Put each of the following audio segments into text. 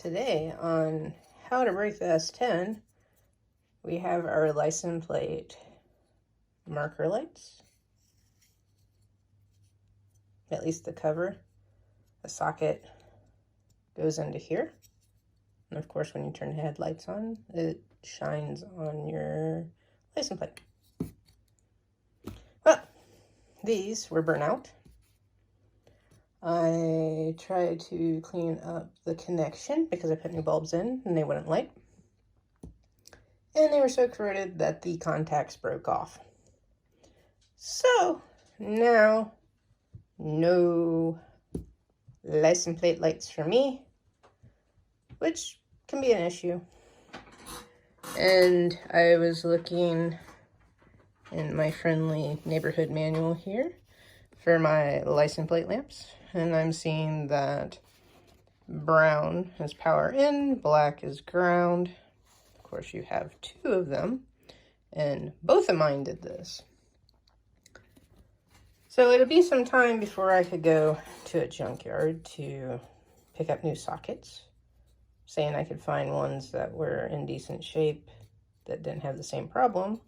Today on how to break the S10, we have our license plate marker lights. At least the cover. The socket goes into here. And of course, when you turn the headlights on, it shines on your license plate. Well, these were burnt out. I tried to clean up the connection because I put new bulbs in and they wouldn't light. And they were so corroded that the contacts broke off. So now, no license plate lights for me, which can be an issue. And I was looking in my friendly neighborhood manual here for my license plate lamps, and I'm seeing that brown is power in, black is ground. Of course, you have two of them, and both of mine did this. So it'll be some time before I could go to a junkyard to pick up new sockets, saying I could find ones that were in decent shape that didn't have the same problem.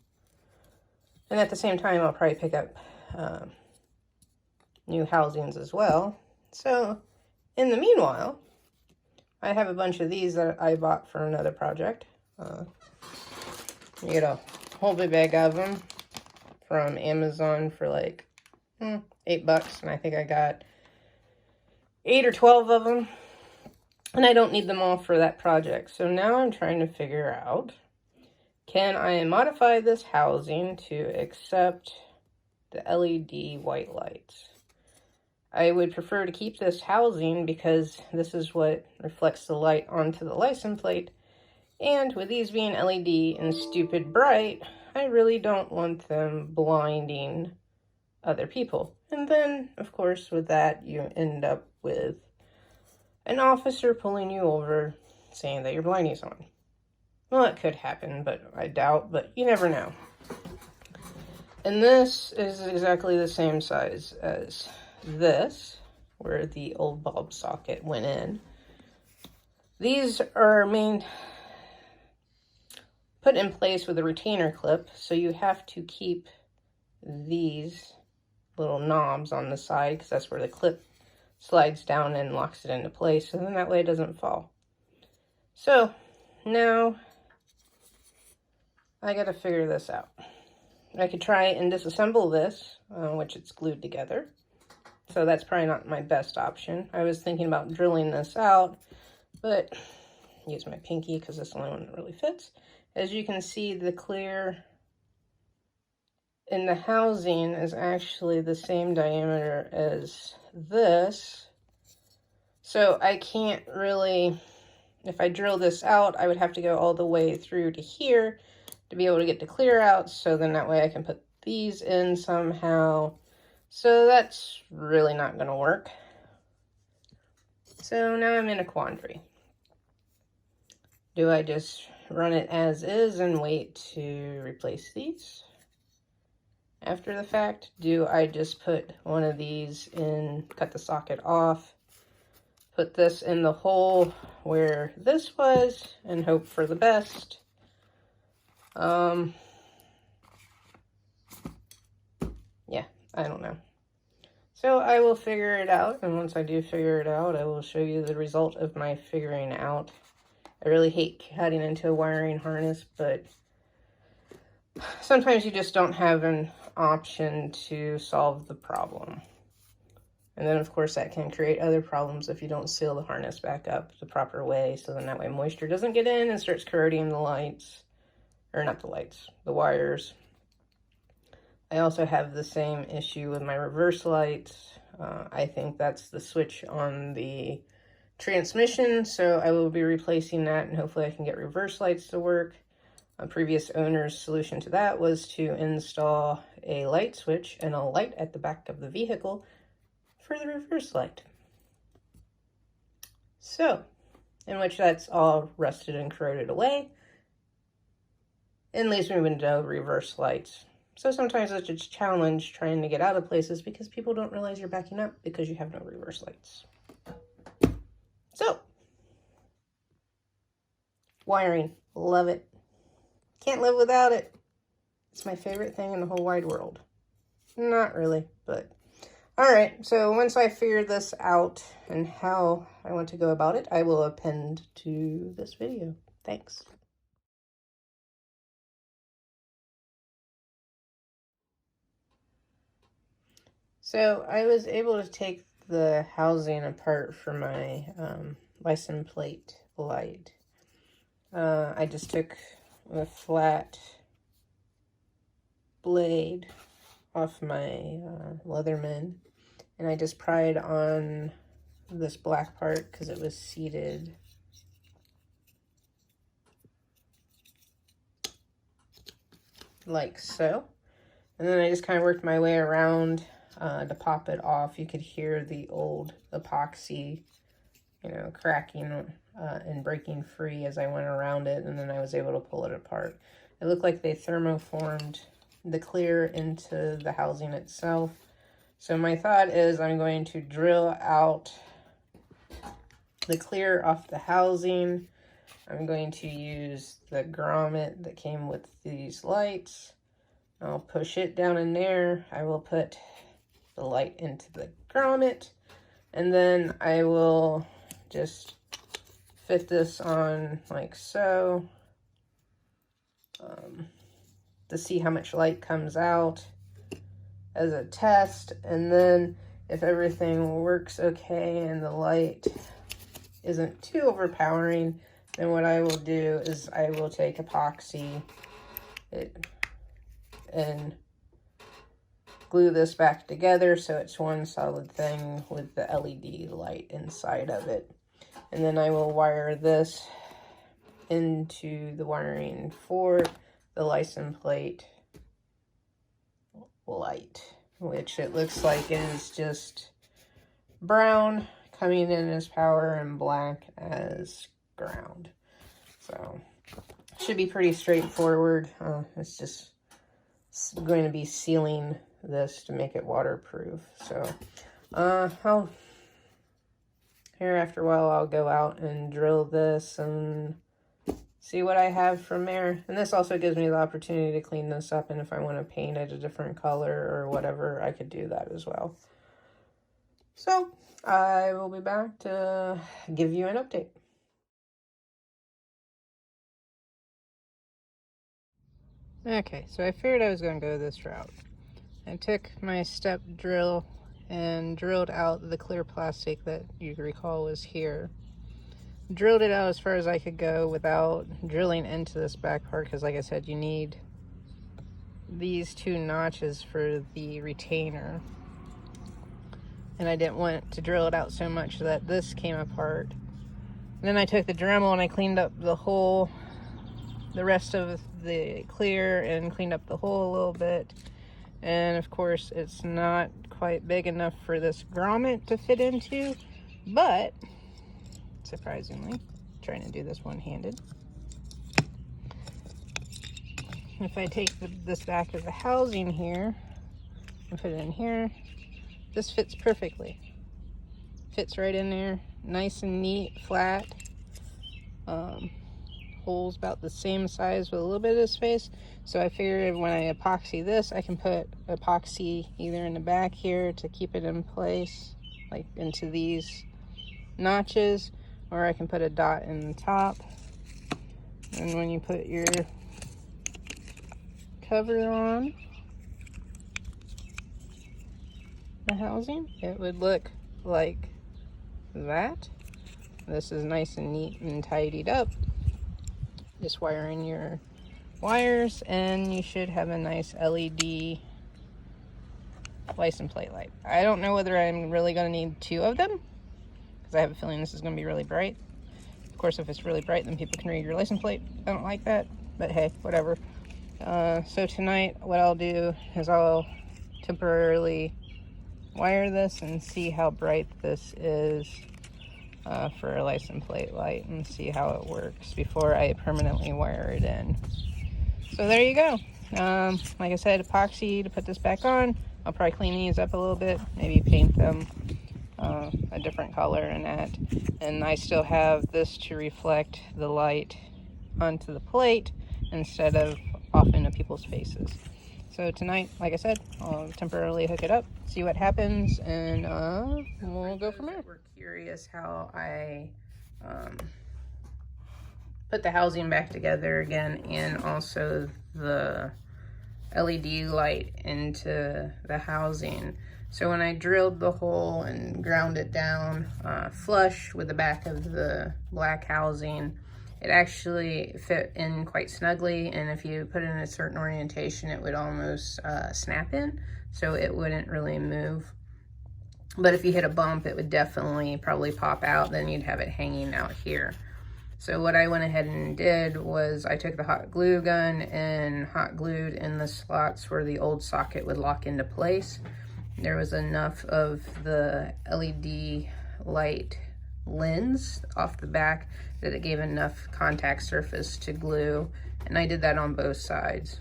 And at the same time, I'll probably pick up new housings as well. So in the meanwhile, I have a bunch of these that I bought for another project. You get a whole big bag of them from Amazon for like $8, and I think I got 8 or 12 of them, and I don't need them all for that project. So now I'm trying to figure out, can I modify this housing to accept the LED white lights? I would prefer to keep this housing because this is what reflects the light onto the license plate. And with these being LED and stupid bright, I really don't want them blinding other people. And then, of course, with that, you end up with an officer pulling you over saying that you're blinding someone. Well, it could happen, but I doubt, but you never know. And this is exactly the same size as this, where the old bulb socket went in. These are put in place with a retainer clip, so you have to keep these little knobs on the side because that's where the clip slides down and locks it into place, and then that way it doesn't fall. So now I gotta figure this out. I could try and disassemble this, which it's glued together. So that's probably not my best option. I was thinking about drilling this out, but use my pinky because that's the only one that really fits. As you can see, the clear in the housing is actually the same diameter as this. So I can't really, if I drill this out, I would have to go all the way through to here to be able to get the clear out. So then that way I can put these in somehow. So that's really not going to work. So now I'm in a quandary. Do I just run it as is and wait to replace these after the fact? Do I just put one of these in, cut the socket off, put this in the hole where this was, and hope for the best? Yeah, I don't know. So I will figure it out, and once I do figure it out, I will show you the result of my figuring out. I really hate cutting into a wiring harness, but sometimes you just don't have an option to solve the problem. And then, of course, that can create other problems if you don't seal the harness back up the proper way, so then that way moisture doesn't get in and starts corroding the lights, or not the lights, the wires. I also have the same issue with my reverse lights. I think that's the switch on the transmission, so I will be replacing that, and hopefully I can get reverse lights to work. A previous owner's solution to that was to install a light switch and a light at the back of the vehicle for the reverse light. So, in which that's all rusted and corroded away, and leaves me with no reverse lights. So sometimes it's a challenge trying to get out of places because people don't realize you're backing up because you have no reverse lights. So Wiring, love it. Can't live without it. It's my favorite thing in the whole wide world. Not really, but all right. So once I figure this out and how I want to go about it, I will append to this video. Thanks. So I was able to take the housing apart for my license plate light. I just took a flat blade off my Leatherman, and I just pried on this black part because it was seated. Like so. And then I just kind of worked my way around to pop it off. You could hear the old epoxy, you know, cracking and breaking free as I went around it, and then I was able to pull it apart. It looked like they thermoformed the clear into the housing itself. So my thought is I'm going to drill out the clear off the housing. I'm going to use the grommet that came with these lights. I'll push it down in there. I will put the light into the grommet, and then I will just fit this on like so to see how much light comes out as a test. And then if everything works okay and the light isn't too overpowering, then what I will do is I will take epoxy and glue this back together so it's one solid thing with the LED light inside of it. And then I will wire this into the wiring for the license plate light, which it looks like is just brown coming in as power and black as ground. So should be pretty straightforward. It's just going to be sealing this to make it waterproof. So here after a while I'll go out and drill this and see what I have from there. And this also gives me the opportunity to clean this up, and if I want to paint it a different color or whatever, I could do that as well. So I will be back to give you an update. Okay, so I figured I was going to go this route. I took my step drill and drilled out the clear plastic that you recall was here. Drilled it out as far as I could go without drilling into this back part, because like I said, you need these two notches for the retainer. And I didn't want to drill it out so much that this came apart. And then I took the Dremel and I cleaned up the hole, the rest of the clear, and cleaned up the hole a little bit. And of course it's not quite big enough for this grommet to fit into, but surprisingly, trying to do this one-handed, if I take this back of the housing here and put it in here, this fits perfectly. Fits right in there, nice and neat, flat. Holes about the same size with a little bit of space. So I figured when I epoxy this, I can put epoxy either in the back here to keep it in place, like into these notches, or I can put a dot in the top. And when you put your cover on the housing, it would look like that. This is nice and neat and tidied up. Just wire in your wires and you should have a nice LED license plate light. I don't know whether I'm really going to need two of them, because I have a feeling this is going to be really bright. Of course, if it's really bright, then people can read your license plate. I don't like that, but hey, whatever. So tonight, what I'll do is I'll temporarily wire this and see how bright this is for a license plate light, and see how it works before I permanently wire it in. So there you go. Like I said, epoxy to put this back on. I'll probably clean these up a little bit, maybe paint them a different color and that. And I still have this to reflect the light onto the plate instead of off into people's faces. So tonight, like I said, I'll temporarily hook it up, see what happens, and we'll go from there. We're curious how I put the housing back together again, and also the LED light into the housing. So when I drilled the hole and ground it down flush with the back of the black housing, it actually fit in quite snugly, and if you put it in a certain orientation, it would almost snap in, so it wouldn't really move. But if you hit a bump, it would definitely probably pop out, then you'd have it hanging out here. So what I went ahead and did was I took the hot glue gun and hot glued in the slots where the old socket would lock into place. There was enough of the LED light lens off the back that it gave enough contact surface to glue, and I did that on both sides.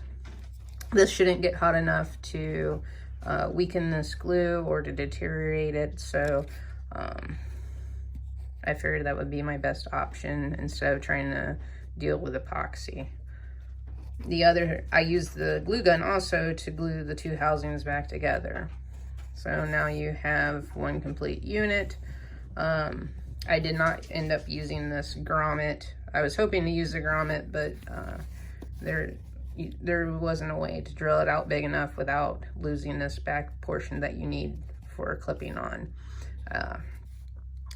This shouldn't get hot enough to weaken this glue or to deteriorate it, so I figured that would be my best option instead of trying to deal with epoxy. I used the glue gun also to glue the two housings back together. So now you have one complete unit. I did not end up using this grommet. I was hoping to use the grommet, but there wasn't a way to drill it out big enough without losing this back portion that you need for clipping on.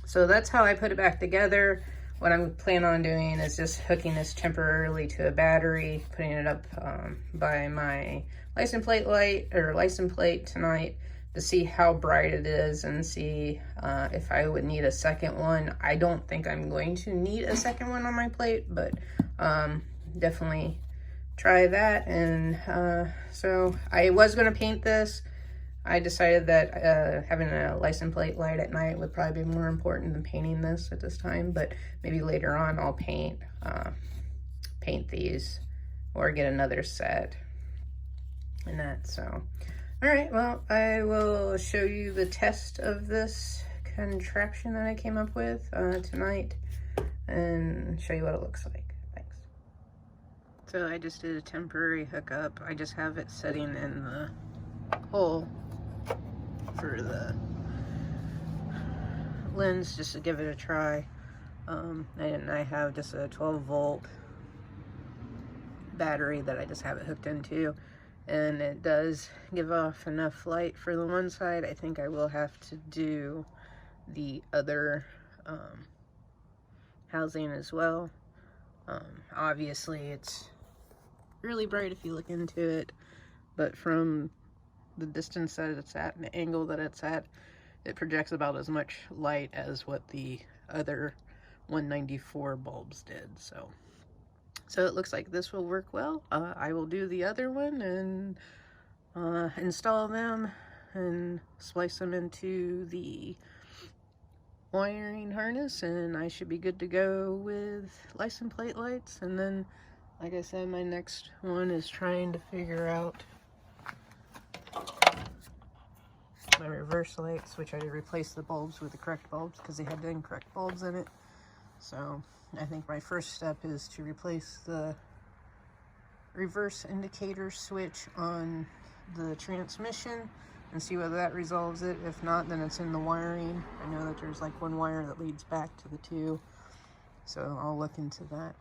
So that's how I put it back together. What I'm planning on doing is just hooking this temporarily to a battery, putting it up by my license plate light or license plate tonight to see how bright it is and see if I would need a second one. I don't think I'm going to need a second one on my plate, but definitely try that. And so I was going to paint this. I decided that having a license plate light at night would probably be more important than painting this at this time, but maybe later on I'll paint these or get another set and that. So all right, well, I will show you the test of this contraption that I came up with tonight and show you what it looks like. Thanks. So I just did a temporary hookup. I just have it sitting in the hole for the lens just to give it a try. And I have just a 12-volt battery that I just have it hooked into, and it does give off enough light for the one side. I think I will have to do the other housing as well. Obviously it's really bright if you look into it, but from the distance that it's at and the angle that it's at, it projects about as much light as what the other 194 bulbs did. So it looks like this will work well. I will do the other one and install them and splice them into the wiring harness, and I should be good to go with license plate lights. And then, like I said, my next one is trying to figure out my reverse lights, which I replaced the bulbs with the correct bulbs because they had the incorrect bulbs in it. So I think my first step is to replace the reverse indicator switch on the transmission and see whether that resolves it. If not, then it's in the wiring. I know that there's like one wire that leads back to the two, so I'll look into that.